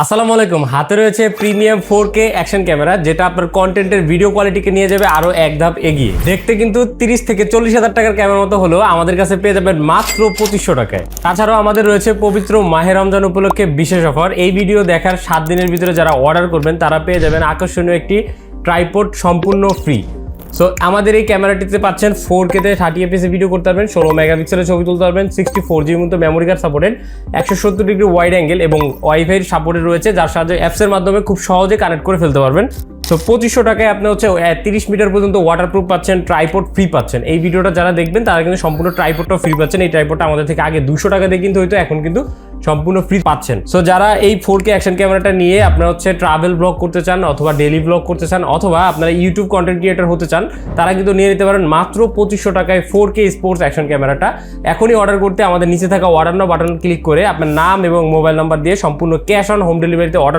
আসসালামু আলাইকুম। হাতে রয়েছে প্রিমিয়াম 4K অ্যাকশন ক্যামেরা, যেটা আপনার কন্টেন্টের ভিডিও কোয়ালিটিকে নিয়ে যাবে আরো এক ধাপ এগিয়ে। দেখতে কিন্তু 30 থেকে 40,000 টাকার ক্যামেরার মতো হলেও আমাদের কাছে পেয়ে যাবেন মাত্র 2500 টাকায়। তাছাড়াও আমাদের রয়েছে পবিত্র মাহে রমজান উপলক্ষে বিশেষ অফার। এই ভিডিও দেখার 7 দিনের ভিতরে যারা অর্ডার করবেন তারা পেয়ে যাবেন আকর্ষণীয় একটি ট্রাইপড সম্পূর্ণ ফ্রি। সো আমাদের এই ক্যামেরাটিতে পাচ্ছেন 4K তে 30 fps ভিডিও করতে পারবেন, 16 মেগাপিক্সেলের ছবি তুলতে পারবেন, 64GB মতো memory card supported, 170 degree wide angle এবং ওয়াইফাই সাপোর্টেড রয়েছে, যার সাহায্যে অ্যাপসের মাধ্যমে খুব সহজে কানেক্ট করে ফেলতে পারবেন। তো 2500 টাকায় আপনি হচ্ছে 30 মিটার পর্যন্ত ওয়াটারপ্রুফ পাচ্ছেন, ট্রাইপড ফ্রি পাচ্ছেন। এই ভিডিওটা যারা দেখবেন তারা কিন্তু সম্পূর্ণ ট্রাইপডটা ফ্রি পাচ্ছেন। এই ট্রাইপডটা আমাদের থেকে আগে 200 টাকা দিয়ে কিন্তু হয়তো, এখন কিন্তু সম্পূর্ণ ফ্রি পাচ্ছেন। সো যারা এই 4K অ্যাকশন ক্যামেরাটা নিয়ে আপনারা হচ্ছে ট্রাভেল ব্লগ করতে চান, অথবা ডেইলি ব্লগ করতে চান, অথবা আপনারা ইউটিউব কন্টেন্ট ক্রিয়েটর হতে চান, তারা কিন্তু নিয়ে নিতে পারেন মাত্র 2500 টাকায় 4K স্পোর্টস অ্যাকশন ক্যামেরাটা। এখনই অর্ডার করতে আমাদের নিচে থাকা অর্ডার নাও বাটন ক্লিক করে আপনার নাম এবং মোবাইল নাম্বার দিয়ে সম্পূর্ণ ক্যাশ অন হোম ডেলিভারিতে অর্ডার